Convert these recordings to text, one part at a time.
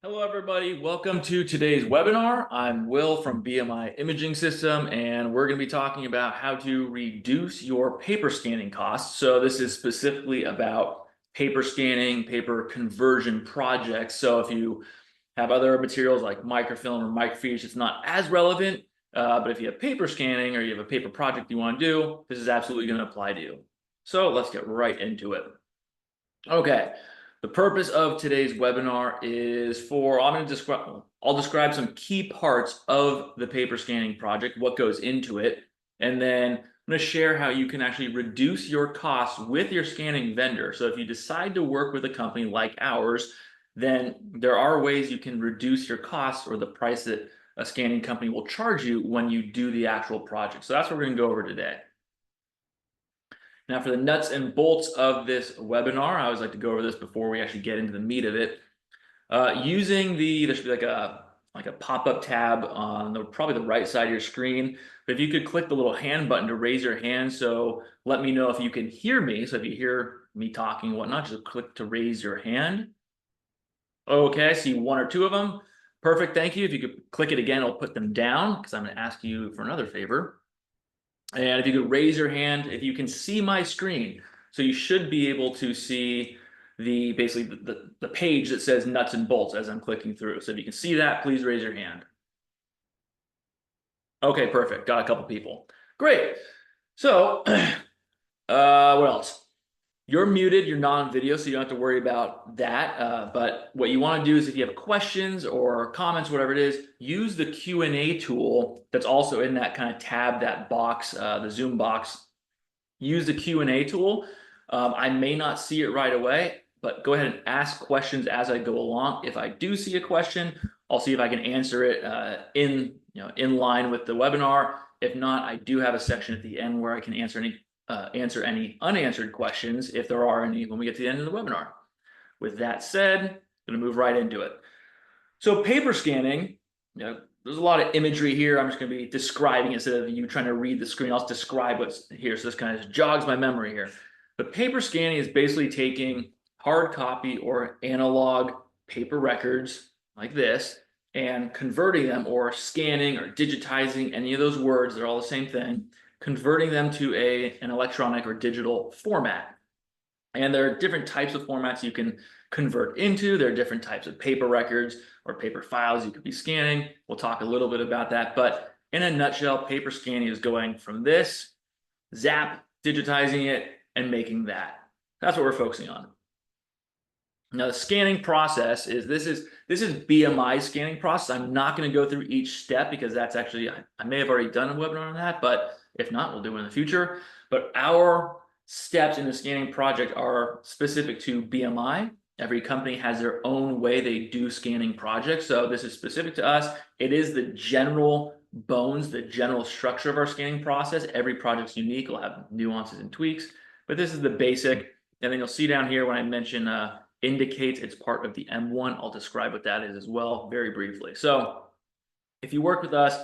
Hello, everybody. Welcome to today's webinar. I'm Will from BMI Imaging System, and we're going to be talking about how to reduce your paper scanning costs. So this is specifically about paper scanning, paper conversion projects. So if you have other materials like microfilm or microfiche, it's not as relevant. But if you have paper scanning or you have a paper project you want to do, this is absolutely going to apply to you. So let's get right into it. Okay, the purpose of today's webinar is I'll describe some key parts of the paper scanning project, what goes into it, and then I'm going to share how you can actually reduce your costs with your scanning vendor. So if you decide to work with a company like ours, then there are ways you can reduce your costs or the price that a scanning company will charge you when you do the actual project. So that's what we're going to go over today. Now, for the nuts and bolts of this webinar, I always like to go over this before we actually get into the meat of it. There should be like a pop-up tab on probably the right side of your screen. But if you could click the little hand button to raise your hand, so let me know if you can hear me. So if you hear me talking and whatnot, just click to raise your hand. Okay, I see one or two of them. Perfect, thank you. If you could click it again, I'll put them down because I'm going to ask you for another favor. And if you could raise your hand, if you can see my screen, so you should be able to see basically the page that says nuts and bolts as I'm clicking through. So if you can see that, please raise your hand. Okay, perfect. Got a couple people. Great. So, what else? You're muted, you're not on video, so you don't have to worry about that. But what you want to do is if you have questions or comments, whatever it is, use the Q&A tool that's also in that kind of tab, that box, the Zoom box. Use the Q&A tool. I may not see it right away, but go ahead and ask questions as I go along. If I do see a question, I'll see if I can answer it in line with the webinar. If not, I do have a section at the end where I can answer any unanswered questions if there are any when we get to the end of the webinar. With that said, I'm going to move right into it. So paper scanning, there's a lot of imagery here. I'm just going to be describing instead of you trying to read the screen. I'll describe what's here. So this kind of jogs my memory here. But paper scanning is basically taking hard copy or analog paper records like this and converting them, or scanning or digitizing, any of those words, they're all the same thing, converting them to an electronic or digital format. And there are different types of formats you can convert into. There are different types of paper records or paper files you could be scanning. We'll talk a little bit about that. But in a nutshell, paper scanning is going from this, zap, digitizing it, and making that. That's what we're focusing on. Now, the scanning process this is BMI scanning process. I'm not going to go through each step because that's actually, I may have already done a webinar on that, but if not, we'll do it in the future. But our steps in the scanning project are specific to BMI. Every company has their own way they do scanning projects. So this is specific to us. It is the general bones, the general structure of our scanning process. Every project's unique. It'll have nuances and tweaks, but this is the basic. And then you'll see down here when I mention indicates it's part of the M1. I'll describe what that is as well very briefly. So if you work with us,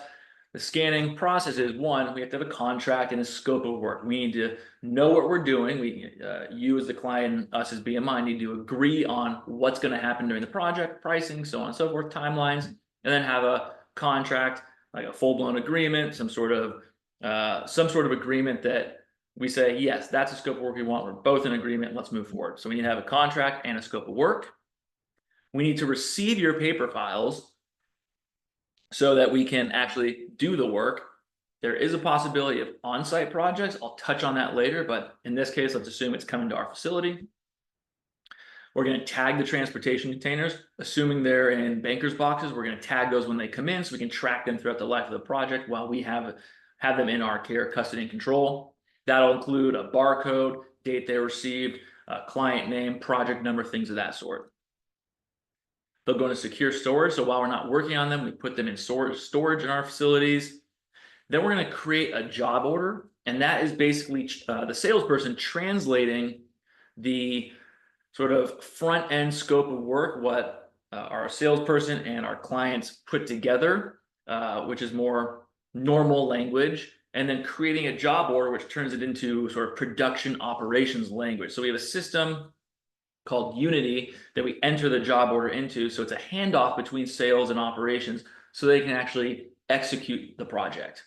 the scanning process is, one, we have to have a contract and a scope of work. We need to know what we're doing. You as the client, us as BMI, need to agree on what's going to happen during the project, pricing, so on and so forth, timelines, and then have a contract, like a full-blown agreement, some sort of agreement that we say, yes, that's a scope of work we want. We're both in agreement. Let's move forward. So we need to have a contract and a scope of work. We need to receive your paper files so that we can actually do the work. There is a possibility of on-site projects. I'll touch on that later, but in this case, let's assume it's coming to our facility. We're going to tag the transportation containers, assuming they're in banker's boxes. We're going to tag those when they come in so we can track them throughout the life of the project while we have them in our care, custody, and control. That'll include a barcode, date they received, client name, project number, things of that sort. They'll go into secure storage. So while we're not working on them, we put them in storage in our facilities. Then we're going to create a job order. And that is basically the salesperson translating the sort of front end scope of work, what our salesperson and our clients put together, which is more normal language, and then creating a job order, which turns it into sort of production operations language. So we have a system called Unity that we enter the job order into. So it's a handoff between sales and operations so they can actually execute the project.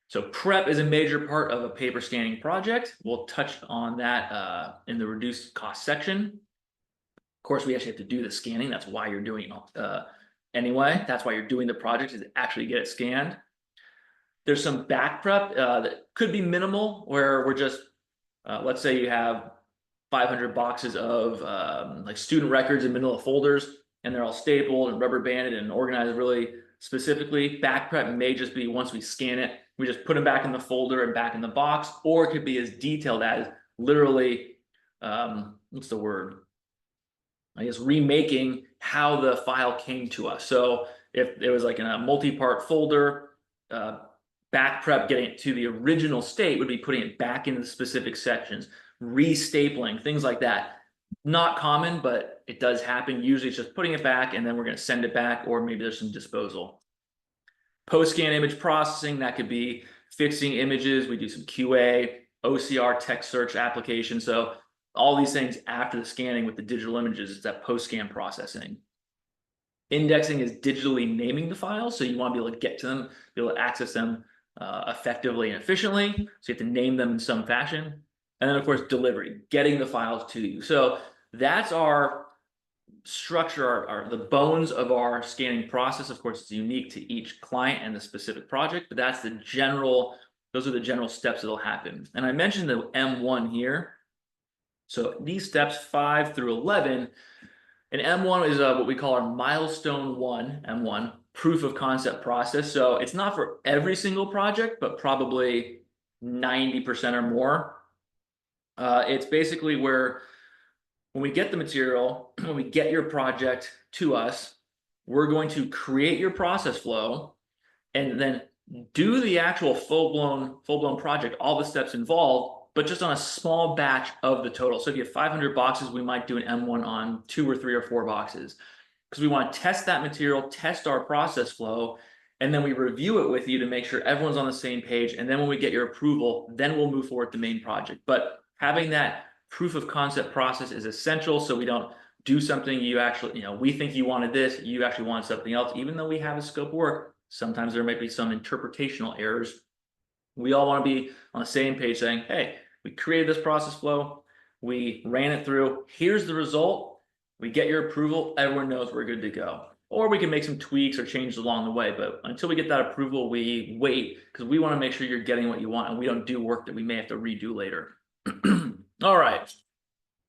So prep is a major part of a paper scanning project. We'll touch on that in the reduced cost section. Of course, we actually have to do the scanning. That's why you're doing it anyway. That's why you're doing the project, is to actually get it scanned. There's some back prep that could be minimal, where we're just, let's say you have 500 boxes of like student records in manila folders, and they're all stapled and rubber banded and organized really specifically. Back prep may just be, once we scan it, we just put them back in the folder and back in the box, or it could be as detailed as literally, what's the word? I guess remaking how the file came to us. So if it was like in a multi-part folder, back prep, getting it to the original state, would be putting it back into the specific sections, restapling, things like that. Not common, but it does happen. Usually it's just putting it back and then we're going to send it back, or maybe there's some disposal. Post-scan image processing, that could be fixing images. We do some QA, OCR, text search application. So all these things after the scanning with the digital images, it's that post-scan processing. Indexing is digitally naming the files. So you want to be able to get to them, be able to access them effectively and efficiently. So you have to name them in some fashion. And then of course, delivery, getting the files to you. So that's our structure, the bones of our scanning process. Of course, it's unique to each client and the specific project, but that's the general, those are the general steps that'll happen. And I mentioned the M1 here. So these steps 5 through 11, and M1 is what we call our milestone 1, M1, proof of concept process. So it's not for every single project, but probably 90% or more. It's basically where when we get the material, when we get your project to us, we're going to create your process flow and then do the actual full-blown project, all the steps involved, but just on a small batch of the total. So if you have 500 boxes, we might do an M1 on 2 or 3 or 4 boxes, because we want to test that material, test our process flow, and then we review it with you to make sure everyone's on the same page. And then when we get your approval, then we'll move forward to the main project. But having that proof of concept process is essential, so we don't do something you actually, we think you wanted this, you actually want something else. Even though we have a scope of work, sometimes there might be some interpretational errors. We all want to be on the same page saying, hey, we created this process flow, we ran it through, here's the result, we get your approval, everyone knows we're good to go. Or we can make some tweaks or changes along the way, but until we get that approval, we wait, because we want to make sure you're getting what you want and we don't do work that we may have to redo later. All right,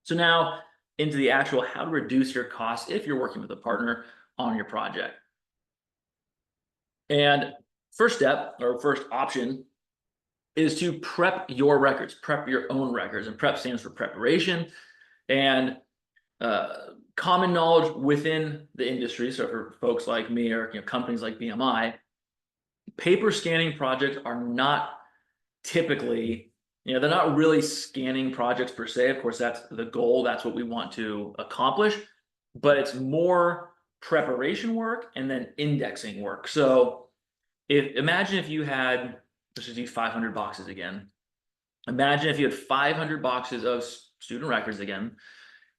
so now into the actual how to reduce your costs if you're working with a partner on your project. And first step, or first option, is to prep your records, prep your own records. And prep stands for preparation. And common knowledge within the industry, so for folks like me or companies like BMI, paper scanning projects are not typically, they're not really scanning projects per se. Of course, that's the goal. That's what we want to accomplish. But it's more preparation work and then indexing work. So imagine if you had, let's just use 500 boxes again. Imagine if you had 500 boxes of student records again,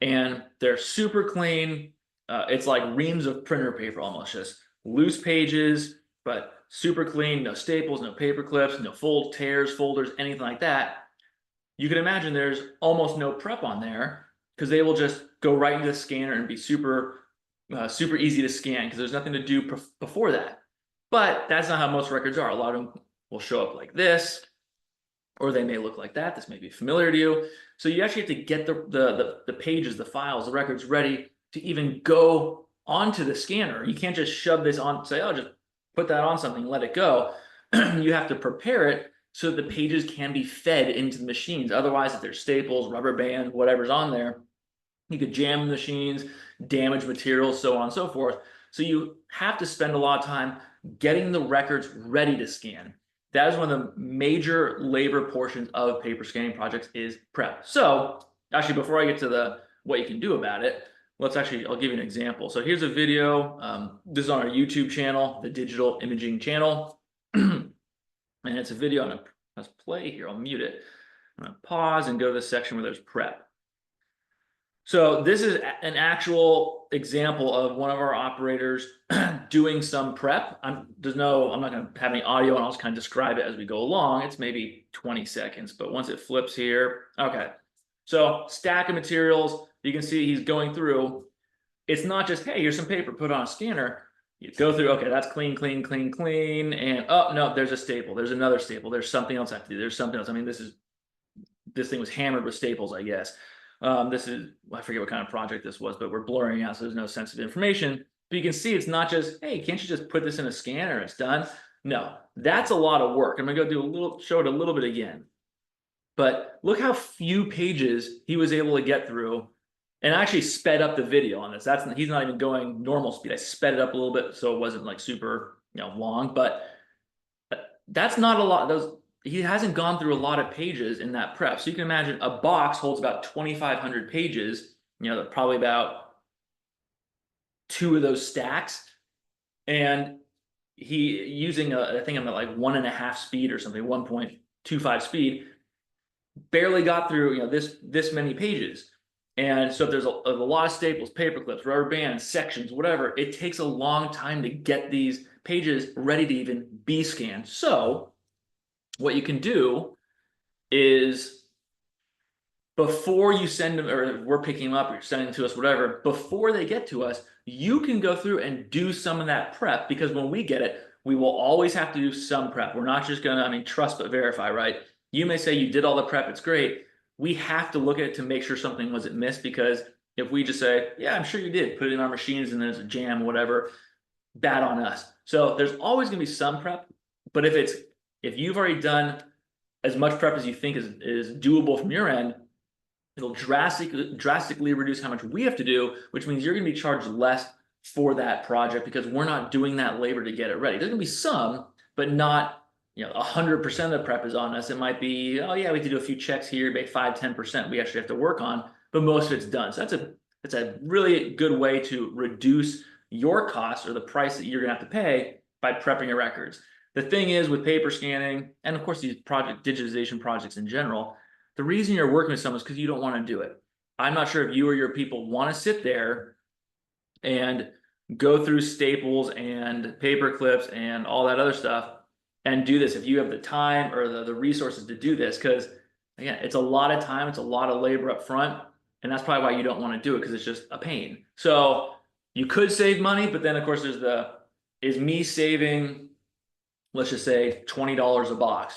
and they're super clean. It's like reams of printer paper, almost just loose pages, but super clean, no staples, no paper clips, no tears, folders, anything like that. You can imagine there's almost no prep on there, because they will just go right into the scanner and be super easy to scan, because there's nothing to do before that. But that's not how most records are. A lot of them will show up like this, or they may look like that. This may be familiar to you. So you actually have to get the pages, the files, the records ready to even go onto the scanner. You can't just shove this on, say, oh, just put that on something, let it go. You have to prepare it so that the pages can be fed into the machines. Otherwise, if there's staples, rubber band, whatever's on there, you could jam the machines, damage materials, so on and so forth. So you have to spend a lot of time getting the records ready to scan. That is one of the major labor portions of paper scanning projects, is prep. So actually, before I get to what you can do about it, I'll give you an example. So here's a video. This is on our YouTube channel, the Digital Imaging channel. And it's a video. I'm gonna press play here. I'll mute it. I'm gonna pause and go to the section where there's prep. So this is an actual example of one of our operators doing some prep. I'm not going to have any audio, and I'll just kind of describe it as we go along. It's maybe 20 seconds, but once it flips here, okay. So stack of materials, you can see he's going through. It's not just, hey, here's some paper, put on a scanner. You go through, okay, that's clean, clean, clean, clean, and oh no, there's a staple, there's another staple, there's something else I have to do, there's something else. I mean, this thing was hammered with staples, I guess. This is, I forget what kind of project this was, but we're blurring out, so there's no sensitive information. But you can see it's not just, hey, can't you just put this in a scanner, it's done? No, that's a lot of work. I'm gonna go show it a little bit again. But look how few pages he was able to get through, and I actually sped up the video on this. He's not even going normal speed. I sped it up a little bit so it wasn't like super, long, but that's not a lot. He hasn't gone through a lot of pages in that prep. So you can imagine a box holds about 2,500 pages, probably about 2 of those stacks. And he using I think I'm at like 1.5 speed or something, 1.25 speed, barely got through, this many pages. And so if there's a lot of staples, paper clips, rubber bands, sections, whatever, it takes a long time to get these pages ready to even be scanned. So what you can do is, before you send them, or we're picking them up, or you're sending them to us, whatever, before they get to us, you can go through and do some of that prep, because when we get it, we will always have to do some prep. We're not just gonna, trust but verify, right? You may say you did all the prep, it's great. We have to look at it to make sure something wasn't missed, because if we just say, yeah, I'm sure you did, put it in our machines and there's a jam, whatever, bad on us. So there's always gonna be some prep, but if you've already done as much prep as you think is doable from your end, it'll drastically reduce how much we have to do, which means you're going to be charged less for that project, because we're not doing that labor to get it ready. There's going to be some, but not 100% of the prep is on us. It might be, oh yeah, we have to do a few checks here, make 5-10% we actually have to work on, but most of it's done. So that's a really good way to reduce your costs, or the price that you're going to have to pay, by prepping your records. The thing is, with paper scanning, and of course these digitization projects in general, the reason you're working with someone is because you don't want to do it. I'm not sure if you or your people want to sit there and go through staples and paper clips and all that other stuff and do this, if you have the time or the resources to do this, because again, it's a lot of time, it's a lot of labor up front, and that's probably why you don't want to do it, because it's just a pain. So you could save money, but then of course there's is me saving, let's just say $20 a box,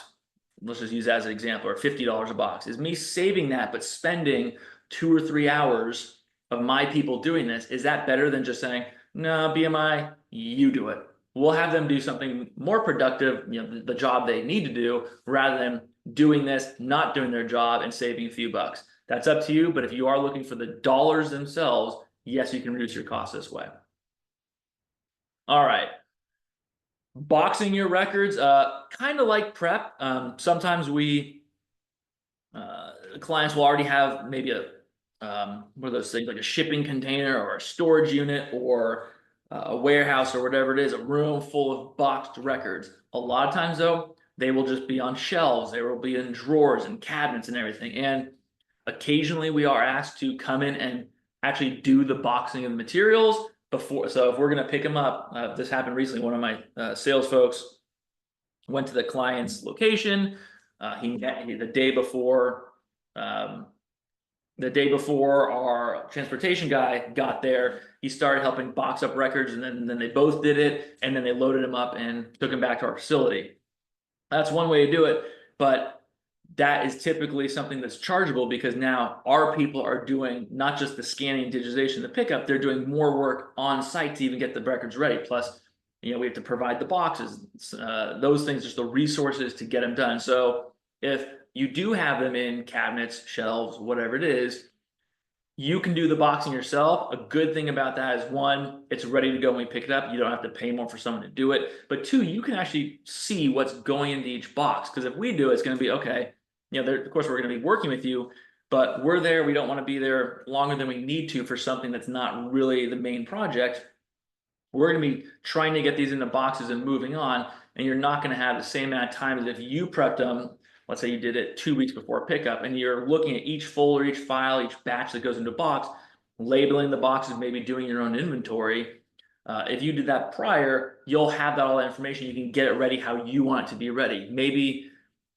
let's just use that as an example, or $50 a box, is me saving that but spending 2 or 3 hours of my people doing this? Is that better than just saying, no, BMI, you do it? We'll have them do something more productive, the job they need to do, rather than doing this, not doing their job, and saving a few bucks. That's up to you, but if you are looking for the dollars themselves, yes, you can reduce your costs this way. All right. Boxing your records, kind of like prep. Sometimes clients will already have maybe what are those things, like a shipping container or a storage unit or a warehouse or whatever it is, a room full of boxed records. A lot of times though, they will just be on shelves. They will be in drawers and cabinets and everything. And occasionally we are asked to come in and actually do the boxing of the materials before. So if we're going to pick them up, this happened recently. One of my sales folks went to the client's location. The day before our transportation guy got there, he started helping box up records, and then they both did it, and then they loaded him up and took him back to our facility. That's one way to do it, but that is typically something that's chargeable, because now our people are doing not just the scanning, digitization, the pickup, they're doing more work on site to even get the records ready. Plus, we have to provide the boxes, those things, just the resources to get them done. So if you do have them in cabinets, shelves, whatever it is, you can do the boxing yourself. A good thing about that is, one, it's ready to go when we pick it up. You don't have to pay more for someone to do it. But two, you can actually see what's going into each box. Because if we do, it's going to be, okay, of course we're going to be working with you, but we're there. We don't want to be there longer than we need to for something that's not really the main project. We're going to be trying to get these into boxes and moving on. And you're not going to have the same amount of time as if you prepped them let's say you did it 2 weeks before pickup, and you're looking at each folder, each file, each batch that goes into a box, labeling the boxes, maybe doing your own inventory. If you did that prior, you'll have all that information. You can get it ready how you want it to be ready. Maybe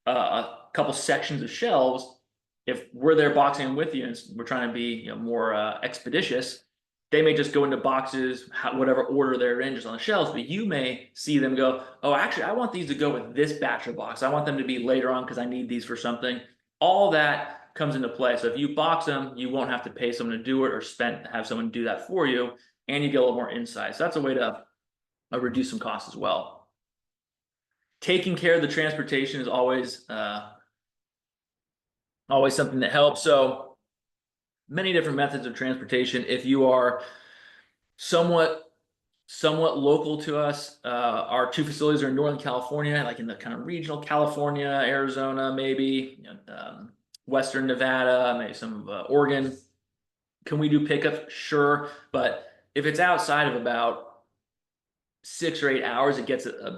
a couple sections of shelves. If we're there boxing with you and we're trying to be more expeditious, they may just go into boxes, whatever order they're in, just on the shelves. But you may see them go, oh, actually, I want these to go with this batch of box. I want them to be later on because I need these for something. All that comes into play. So if you box them, you won't have to pay someone to do it or have someone do that for you, and you get a little more insight. So that's a way to reduce some costs as well. Taking care of the transportation is always something that helps. So many different methods of transportation. If you are somewhat local to us, our 2 facilities are in Northern California, like in the kind of regional California, Arizona, maybe Western Nevada, maybe some of Oregon. Can we do pickups? Sure, but if it's outside of about 6 or 8 hours, it gets a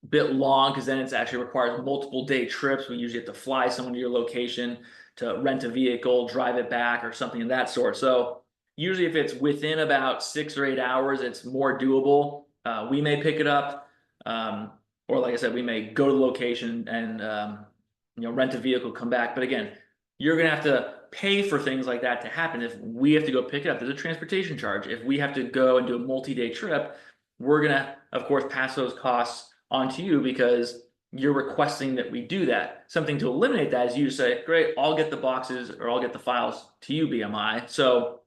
bit long, because then it actually requires multiple day trips. We usually have to fly someone to your location, to rent a vehicle, drive it back, or something of that sort. So usually if it's within about 6 or 8 hours, it's more doable. We may pick it up, or like I said, we may go to the location and rent a vehicle, come back. But again, you're gonna have to pay for things like that to happen. If we have to go pick it up, there's a transportation charge. If we have to go and do a multi-day trip, we're gonna, of course, pass those costs onto you because you're requesting that we do that. Something to eliminate that is you say, great, I'll get the boxes or I'll get the files to you, BMI. So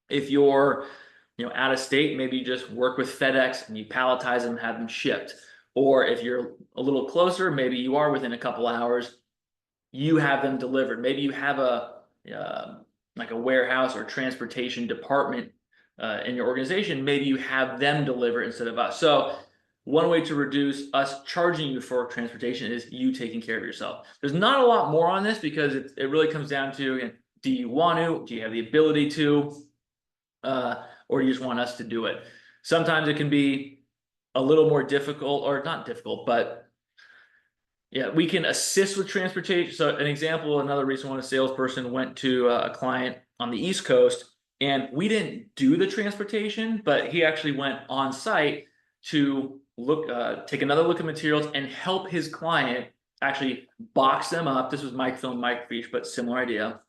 if you're out of state, maybe you just work with FedEx and you palletize them and have them shipped. Or if you're a little closer, maybe you are within a couple hours, you have them delivered. Maybe you have like a warehouse or transportation department in your organization. Maybe you have them deliver instead of us. So one way to reduce us charging you for transportation is you taking care of yourself. There's not a lot more on this because it really comes down to, do you want to? Do you have the ability to? Or you just want us to do it? Sometimes it can be a little more difficult, or not difficult, but yeah, we can assist with transportation. So an example, another reason when a salesperson went to a client on the East Coast, and we didn't do the transportation, but he actually went on site to take another look at materials and help his client actually box them up. This was microfilm, microfiche, but similar idea.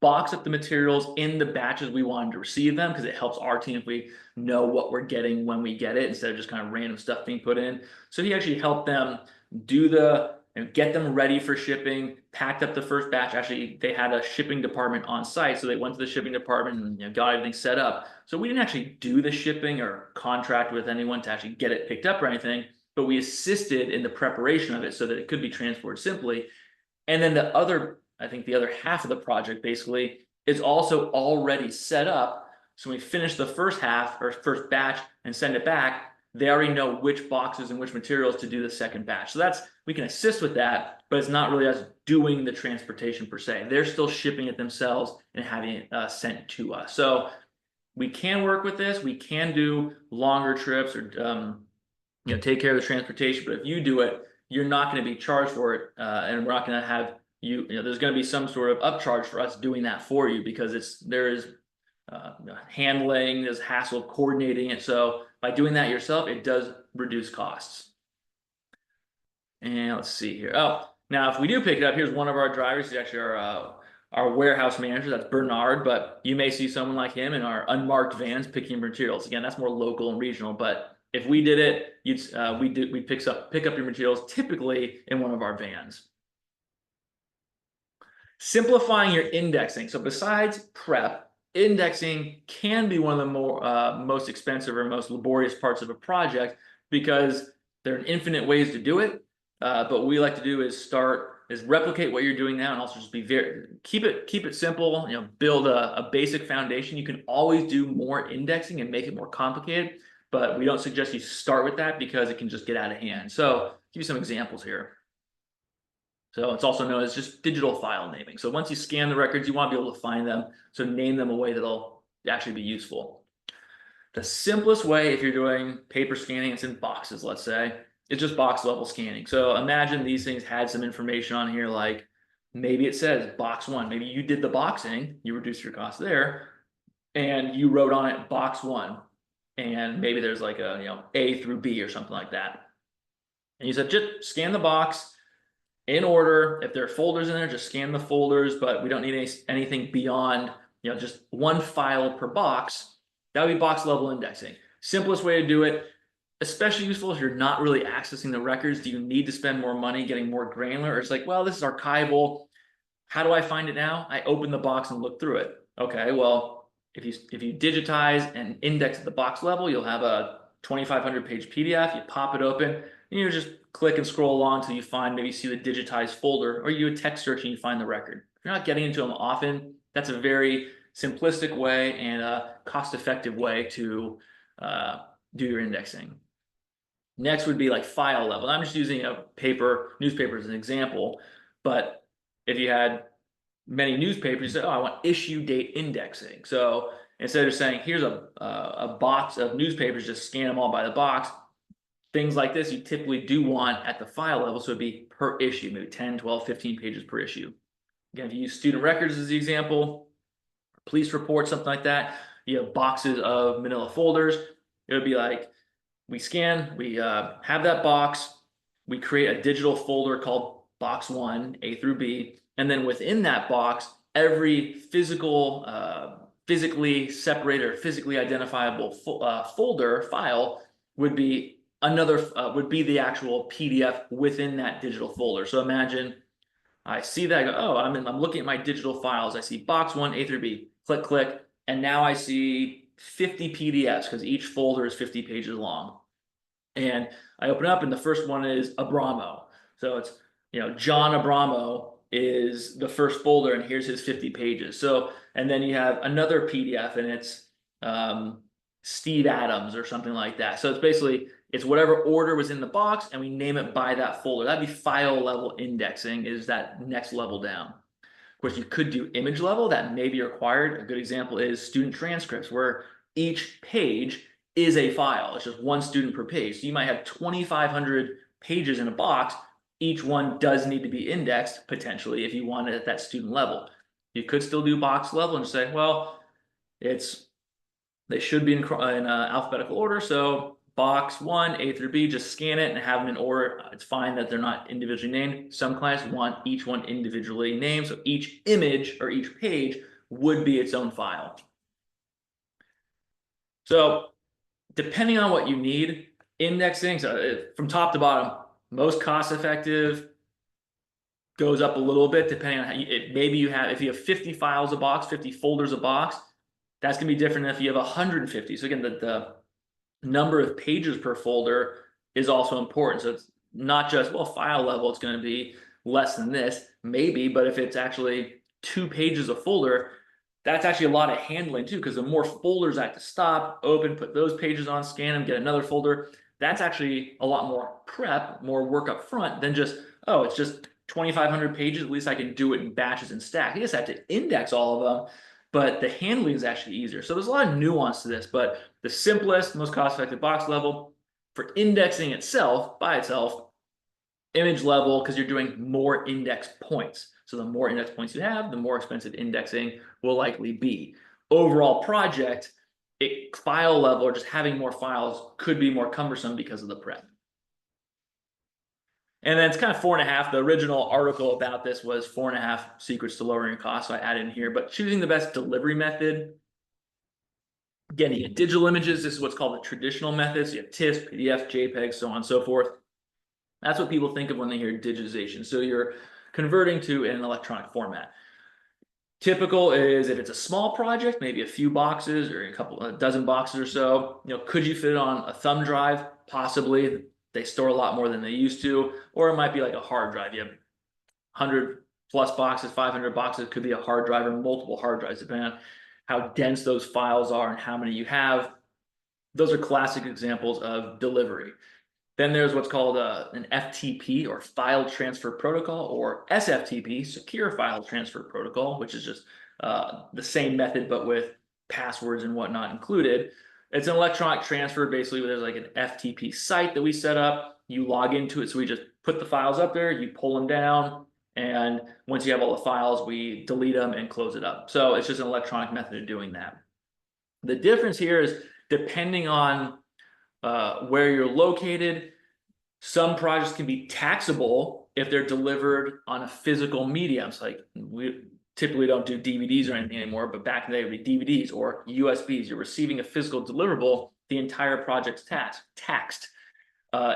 Box up the materials in the batches we wanted to receive them, because it helps our team if we know what we're getting when we get it, instead of just kind of random stuff being put in. So he actually helped them do get them ready for shipping, packed up the first batch. Actually, they had a shipping department on site, so they went to the shipping department and got everything set up. So we didn't actually do the shipping or contract with anyone to actually get it picked up or anything, but we assisted in the preparation of it so that it could be transported simply. And then I think the other half of the project basically is also already set up. So when we finish the first half or first batch and send it back, they already know which boxes and which materials to do the second batch. So we can assist with that, but it's not really us doing the transportation per se. They're still shipping it themselves and having it sent to us. So we can work with this. We can do longer trips or take care of the transportation. But if you do it, you're not going to be charged for it, and we're not going to have there's going to be some sort of upcharge for us doing that for you, because there is handling, there's hassle of coordinating it. So by doing that yourself, it does reduce costs. And let's see here. Oh, now if we do pick it up, here's one of our drivers. He's actually our warehouse manager. That's Bernard, but you may see someone like him in our unmarked vans picking materials. Again, that's more local and regional, but if we did it, we'd pick up your materials typically in one of our vans. Simplifying your indexing. So besides prep, indexing can be one of the most expensive or most laborious parts of a project, because there are infinite ways to do it. But what we like to do is replicate what you're doing now, and also just keep it simple. Build a basic foundation. You can always do more indexing and make it more complicated, but we don't suggest you start with that because it can just get out of hand. So I'll give you some examples here. So it's also known as just digital file naming. So once you scan the records, you want to be able to find them. So name them a way that'll actually be useful. The simplest way, if you're doing paper scanning, it's in boxes, let's say. it's just box level scanning. So imagine these things had some information on here, like maybe it says box 1. Maybe you did the boxing, you reduced your cost there, and you wrote on it box 1. And maybe there's like a A through B or something like that. And you said just scan the box in order. If there are folders in there, just scan the folders, but we don't need anything beyond just one file per box. That would be box level indexing. Simplest way to do it, especially useful if you're not really accessing the records. Do you need to spend more money getting more granular? Or it's like, well, this is archival. How do I find it now? I open the box and look through it. Okay, well, if you digitize and index at the box level, you'll have a 2,500 page PDF. You pop it open, and you just click and scroll along until you find, maybe see the digitized folder, or you do a text search and you find the record. If you're not getting into them often, that's a very simplistic way and a cost-effective way to do your indexing. Next would be like file level. I'm just using a newspaper as an example, but if you had many newspapers, you say, oh, I want issue date indexing. So instead of saying, here's a box of newspapers, just scan them all by the box, things like this you typically do want at the file level. So it'd be per issue, maybe 10, 12, 15 pages per issue. Again, if you use student records as the example, police reports, something like that, you have boxes of manila folders. It would be like, we scan, we have that box, we create a digital folder called box 1, A through B, and then within that box, every physically separated or physically identifiable folder file would be would be the actual PDF within that digital folder. So imagine I see that, I go, oh, I'm looking at my digital files. I see box 1, A through B, click, and now I see 50 PDFs because each folder is 50 pages long. And I open up and the first one is Abramo. So it's, John Abramo is the first folder and here's his 50 pages. So, and then you have another PDF and it's Steve Adams or something like that. So it's basically, it's whatever order was in the box and we name it by that folder. That'd be file level indexing, is that next level down. Of course, you could do image level. That may be required. A good example is student transcripts, where each page is a file. It's just one student per page. So you might have 2,500 pages in a box. Each one does need to be indexed potentially if you want it at that student level. You could still do box level and say, well, they should be in alphabetical order. So box 1, A through B, just scan it and have them in order. It's fine that they're not individually named. Some clients want each one individually named. So each image or each page would be its own file. So depending on what you need, indexing, so from top to bottom, most cost effective, goes up a little bit depending on how maybe if you have 50 files a box, 50 folders a box, that's gonna be different than if you have 150. So again, the number of pages per folder is also important. So it's not just, well, file level, it's gonna be less than this, maybe, but if it's actually 2 pages a folder, that's actually a lot of handling too, because the more folders I have to stop, open, put those pages on, scan them, get another folder. That's actually a lot more prep, more work up front than just, oh, it's just 2,500 pages. At least I can do it in batches and stack. I just have to index all of them, but the handling is actually easier. So there's a lot of nuance to this, but the simplest, most cost-effective box level. For indexing itself, by itself, image level, because you're doing more index points. So the more index points you have, the more expensive indexing will likely be. Overall project, file level or just having more files could be more cumbersome because of the prep. And then it's kind of 4.5. The original article about this was 4.5 secrets to lowering your costs. So I added in here, but choosing the best delivery method. Getting digital images, this is what's called the traditional methods. You have TIFF, PDF, JPEG, so on and so forth. That's what people think of when they hear digitization. So you're converting to an electronic format. Typical is if it's a small project, maybe a few boxes or a dozen boxes or so, could you fit it on a thumb drive? Possibly. They store a lot more than they used to, or it might be like a hard drive. You have 100 plus boxes, 500 boxes, it could be a hard drive or multiple hard drives, depending on how dense those files are and how many you have. Those are classic examples of delivery. Then there's what's called an FTP or file transfer protocol, or SFTP, secure file transfer protocol, which is just the same method but with passwords and whatnot included. It's an electronic transfer. Basically, there's like an FTP site that we set up. You log into it. So we just put the files up there, you pull them down. And once you have all the files, we delete them and close it up. So it's just an electronic method of doing that. The difference here is depending on where you're located, some projects can be taxable if they're delivered on a physical medium. So like we typically don't do DVDs or anything anymore, but back in the day it would be DVDs or USBs. You're receiving a physical deliverable, the entire project's taxed.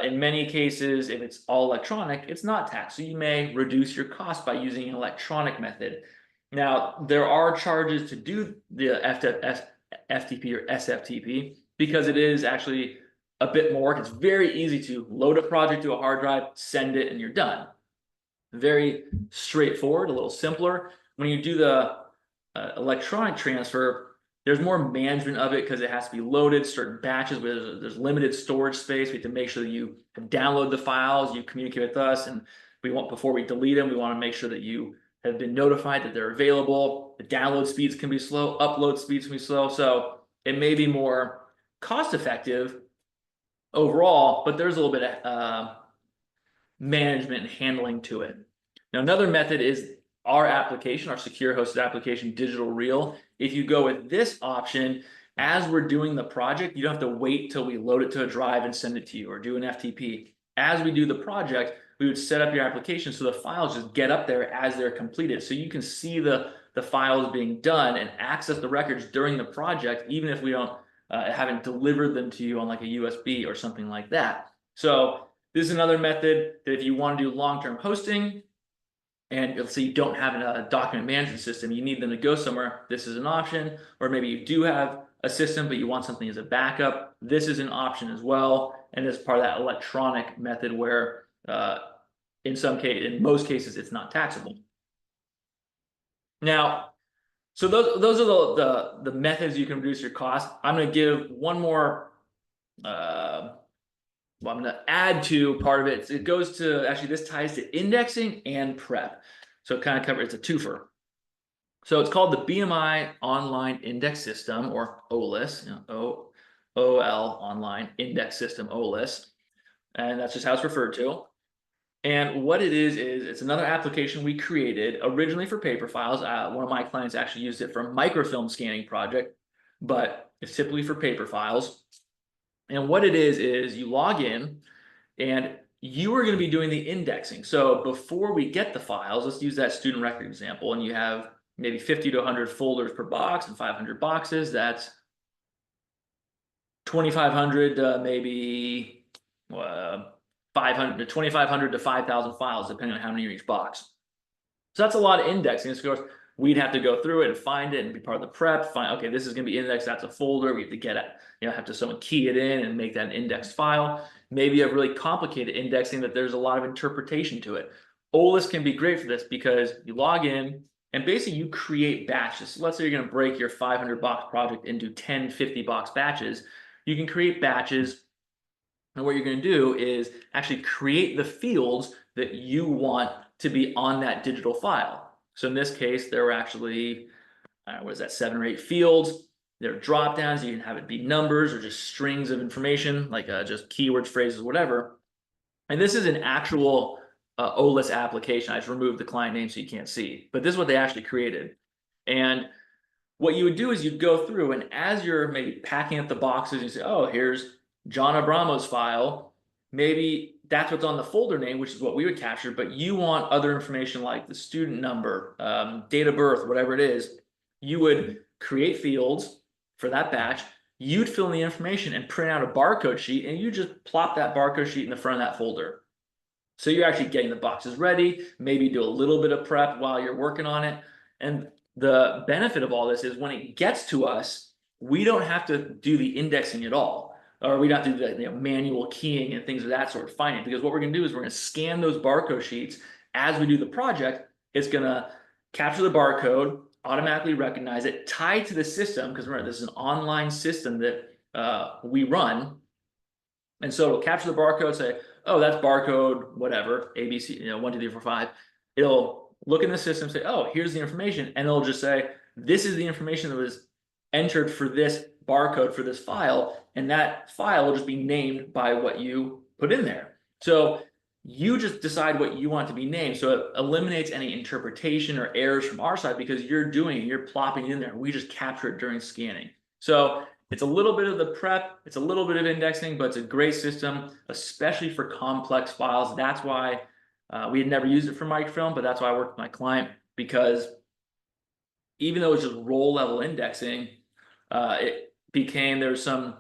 In many cases, if it's all electronic, it's not taxed. So you may reduce your cost by using an electronic method. Now, there are charges to do the FTP or SFTP because it is actually a bit more work. It's very easy to load a project to a hard drive, send it, and you're done. Very straightforward, a little simpler. When you do the electronic transfer, there's more management of it because it has to be loaded, certain batches where there's limited storage space. We have to make sure that you download the files, you communicate with us, and before we delete them, we want to make sure that you have been notified that they're available. The download speeds can be slow, upload speeds can be slow. So it may be more cost effective overall, but there's a little bit of management and handling to it. Now, another method is our application, our secure hosted application, Digital Reel. If you go with this option, as we're doing the project, you don't have to wait till we load it to a drive and send it to you or do an FTP. As we do the project, we would set up your application so the files just get up there as they're completed. So you can see the files being done and access the records during the project, even if we don't haven't delivered them to you on like a USB or something like that. So this is another method that if you want to do long-term hosting, and let's say you don't have a document management system, you need them to go somewhere, this is an option. Or maybe you do have a system, but you want something as a backup, this is an option as well. And this is part of that electronic method where in most cases, it's not taxable. Now, so those are the methods you can reduce your cost. I'm going to give one more. I'm going to add to part of it. It goes to actually this ties to indexing and prep. So it kind of covers, it's a twofer. So it's called the BMI Online Index System, or OLIS, OL Online Index System, OLIS, and that's just how it's referred to. And what it is it's another application we created originally for paper files. One of my clients actually used it for a microfilm scanning project, but it's typically for paper files. And what it is you log in and you are going to be doing the indexing. So before we get the files, let's use that student record example, and you have maybe 50 to 100 folders per box and 500 boxes. That's 2,500 maybe 500 to 2,500 to 5,000 files, depending on how many are in each box. So that's a lot of indexing. Of course, we'd have to go through it and find it and be part of the prep. Find, okay, this is going to be indexed. That's a folder. We have to get it, have to someone key it in and make that an indexed file. Maybe you have really complicated indexing that there's a lot of interpretation to it. OLIS can be great for this because you log in and basically you create batches. So let's say you're going to break your 500 box project into 10, 50 box batches. You can create batches. And what you're going to do is actually create the fields that you want to be on that digital file. So in this case, there were actually, what is that, 7 or 8 fields. There are drop downs. You can have it be numbers or just strings of information, like just keywords, phrases, whatever. And this is an actual OLIS application. I just removed the client name so you can't see. But this is what they actually created. And what you would do is you'd go through, and as you're maybe packing up the boxes, you say, oh, here's John Abramo's file. Maybe that's what's on the folder name, which is what we would capture, but you want other information like the student number, date of birth, whatever it is. You would create fields for that batch. You'd fill in the information and print out a barcode sheet, and you just plop that barcode sheet in the front of that folder. So you're actually getting the boxes ready, maybe do a little bit of prep while you're working on it. And the benefit of all this is when it gets to us, we don't have to do the indexing at all. Or we don't have to do the manual keying and things of that sort, finding. Because what we're going to do is we're going to scan those barcode sheets as we do the project. It's going to capture the barcode, automatically recognize it, tie it to the system, because remember, this is an online system that we run. And so it'll capture the barcode, say, oh, that's barcode, whatever, ABC, 1, 2, 3, 4, 5. It'll look in the system, say, oh, here's the information. And it'll just say, this is the information that was entered for this barcode for this file, and that file will just be named by what you put in there. So you just decide what you want to be named. So it eliminates any interpretation or errors from our side because you're plopping in there. We just capture it during scanning. So it's a little bit of the prep, it's a little bit of indexing, but it's a great system, especially for complex files. That's why we had never used it for microfilm, but that's why I worked with my client, because even though it's just roll level indexing, it became, there's some,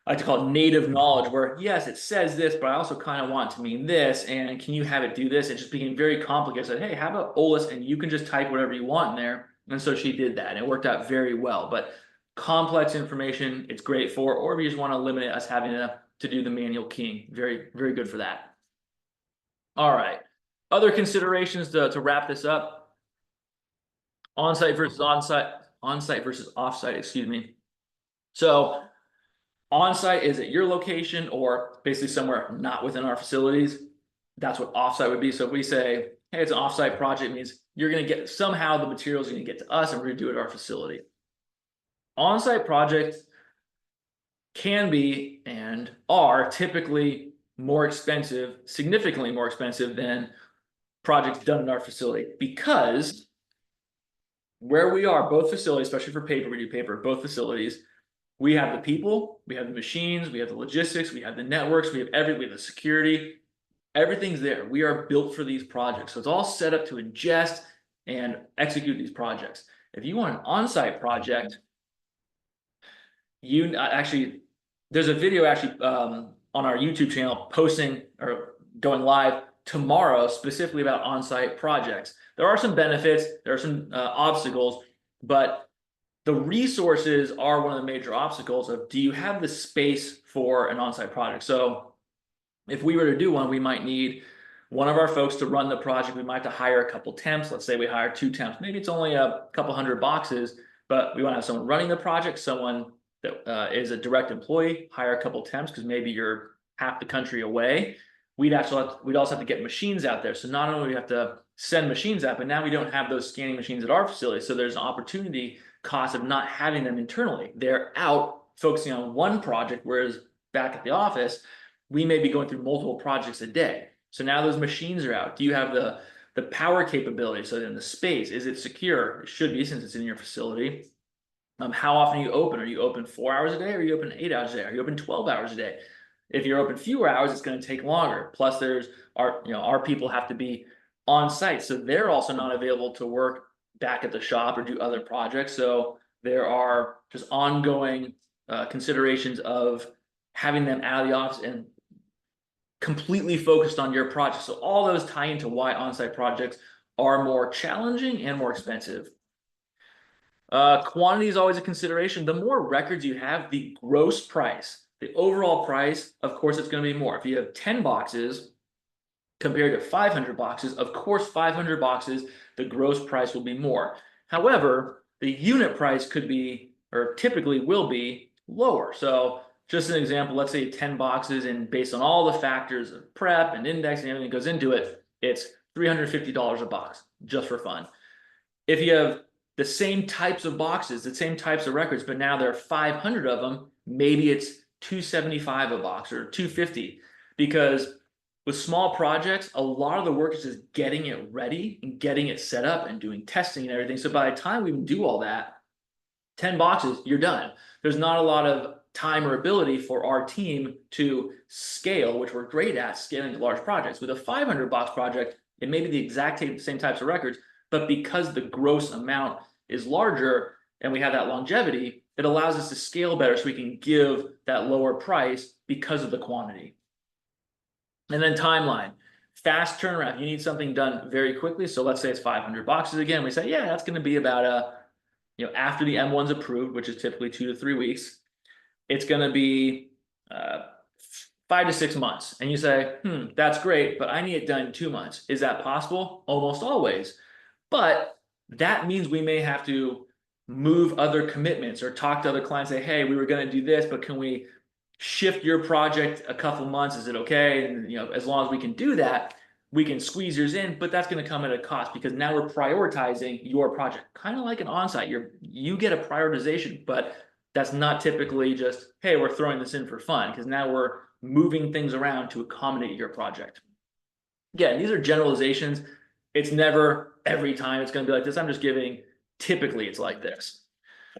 I like to call it native knowledge, where yes, it says this, but I also kind of want it to mean this, and can you have it do this? It just became very complicated. I said, hey, how about OLIS, and you can just type whatever you want in there. And so she did that, and it worked out very well. But complex information, it's great for, or if you just want to limit us having to do the manual keying, very, very good for that. All right. Other considerations to wrap this up: on-site versus off-site, excuse me. So on-site is at your location or basically somewhere not within our facilities. That's what off-site would be. So if we say, hey, it's an off-site project, it means you're going to get, somehow the materials are going to get to us and we're going to do it at our facility. On-site projects can be and are typically more expensive, significantly more expensive than projects done in our facility, because where we are, both facilities, especially for paper, we do paper, both facilities, we have the people, we have the machines, we have the logistics, we have the networks, we have the security, everything's there. We are built for these projects. So it's all set up to ingest and execute these projects. If you want an on-site project, you actually, there's a video actually on our YouTube channel posting or going live tomorrow specifically about on-site projects. There are some benefits, there are some obstacles, but the resources are one of the major obstacles of, do you have the space for an on-site project? So if we were to do one, we might need one of our folks to run the project. We might have to hire a couple temps. Let's say we hire 2 temps. Maybe it's only a couple hundred boxes, but we want to have someone running the project, someone that is a direct employee, hire a couple temps because maybe you're half the country away. We'd also have to get machines out there. So not only do we have to send machines out, but now we don't have those scanning machines at our facility. So there's an opportunity cost of not having them internally. They're out focusing on one project, whereas back at the office, we may be going through multiple projects a day. So now those machines are out. Do you have the power capability? So then the space, is it secure? It should be, since it's in your facility. How often are you open? Are you open 4 hours a day? Or are you open 8 hours a day? Are you open 12 hours a day? If you're open fewer hours, it's going to take longer. Plus there's our people have to be on site. So they're also not available to work back at the shop or do other projects. So there are just ongoing considerations of having them out of the office and completely focused on your project. So all those tie into why on-site projects are more challenging and more expensive. Quantity is always a consideration. The more records you have, the gross price, the overall price, of course, it's going to be more. If you have 10 boxes compared to 500 boxes, of course, 500 boxes, the gross price will be more. However, the unit price could be, or typically will be, lower. So just an example, let's say 10 boxes, and based on all the factors of prep and index and everything that goes into it, it's $350 a box, just for fun. If you have the same types of boxes, the same types of records, but now there are 500 of them, maybe it's $275 a box or $250, because with small projects, a lot of the work is just getting it ready and getting it set up and doing testing and everything. So by the time we do all that, 10 boxes, you're done. There's not a lot of time or ability for our team to scale, which we're great at, scaling to large projects. With a 500 box project, it may be the exact same types of records, but because the gross amount is larger and we have that longevity, it allows us to scale better so we can give that lower price because of the quantity. And then timeline, fast turnaround. You need something done very quickly. So let's say it's 500 boxes again. We say, yeah, that's going to be about after the M1's approved, which is typically 2 to 3 weeks, it's going to be 5 to 6 months. And you say, that's great, but I need it done in 2 months. Is that possible? Almost always. But that means we may have to move other commitments or talk to other clients, say, hey, we were going to do this, but can we shift your project a couple months? Is it okay? And as long as we can do that, we can squeeze yours in, but that's going to come at a cost, because now we're prioritizing your project, kind of like an on-site. You get a prioritization, but That's not typically just, hey, we're throwing this in for fun, because now we're moving things around to accommodate your project. Again, these are generalizations. It's never every time it's going to be like this. I'm just giving, typically it's like this.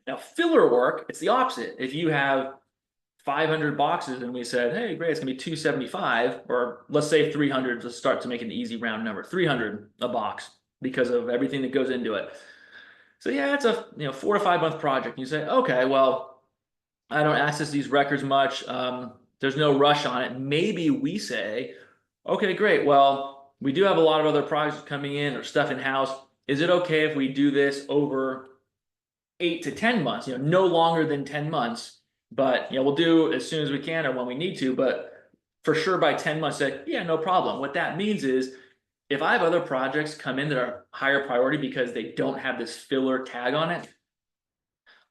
Now, filler work, it's the opposite. If you have 500 boxes and we said, hey, great, it's gonna be 275, or let's say 300 to start to make an easy round number, 300 a box because of everything that goes into it. So yeah, it's a 4 to 5 month project. You say, okay, well, I don't access these records much. There's no rush on it. Maybe we say, okay, great. Well, we do have a lot of other projects coming in or stuff in house. Is it okay if we do this over 8 to 10 months? No longer than 10 months, but we'll do as soon as we can or when we need to, but for sure by 10 months, say, yeah, no problem. What that means is if I have other projects come in that are higher priority because they don't have this filler tag on it,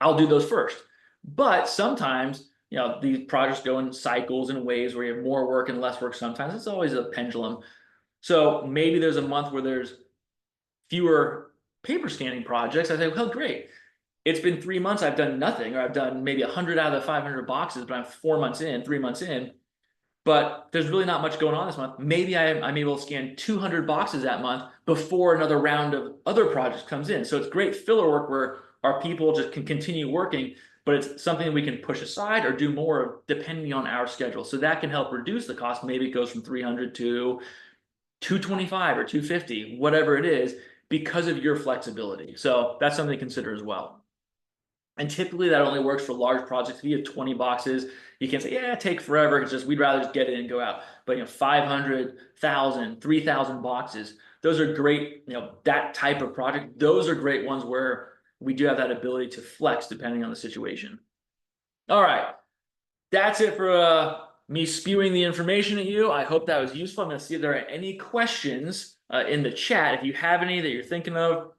I'll do those first. But sometimes, these projects go in cycles and waves where you have more work and less work sometimes. It's always a pendulum. So maybe there's a month where there's fewer paper scanning projects. I say, well, great. It's been 3 months, I've done nothing, or I've done maybe 100 out of the 500 boxes, but I'm 4 months in, 3 months in, but there's really not much going on this month. Maybe I'm able to scan 200 boxes that month before another round of other projects comes in. So it's great filler work where our people just can continue working, but it's something we can push aside or do more of depending on our schedule. So that can help reduce the cost. Maybe it goes from 300 to 225 or 250, whatever it is, because of your flexibility. So that's something to consider as well. And typically that only works for large projects. If you have 20 boxes, you can say, yeah, take forever. It's just, we'd rather just get it and go out. But 500, 1,000, 3,000 boxes, those are great, that type of project. Those are great ones where we do have that ability to flex depending on the situation. All right. That's it for me spewing the information at you. I hope that was useful. I'm going to see if there are any questions in the chat. If you have any that you're thinking of,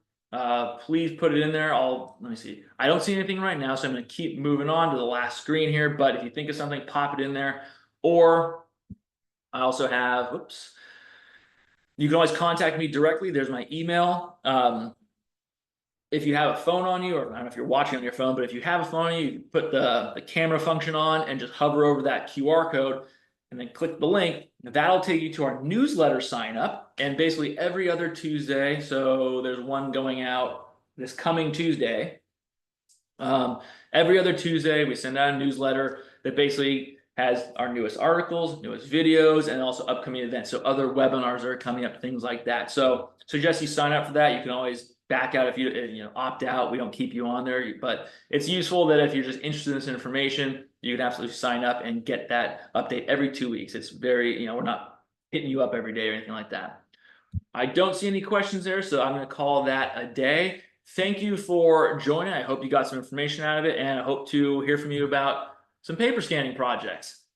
please put it in there. Let me see. I don't see anything right now, so I'm going to keep moving on to the last screen here. But if you think of something, pop it in there. Or I also have, oops, you can always contact me directly. There's my email. If you have a phone on you, or I don't know if you're watching on your phone, but if you have a phone on you, you put the camera function on and just hover over that QR code and then click the link. That'll take you to our newsletter sign up. And basically every other Tuesday, so there's one going out this coming Tuesday. Every other Tuesday, we send out a newsletter that basically has our newest articles, newest videos, and also upcoming events. So other webinars are coming up, things like that. So suggest you sign up for that. You can always back out if you opt out. We don't keep you on there, but it's useful that if you're just interested in this information, you can absolutely sign up and get that update every 2 weeks. It's very, we're not hitting you up every day or anything like that. I don't see any questions there, so I'm going to call that a day. Thank you for joining. I hope you got some information out of it, and I hope to hear from you about some paper scanning projects.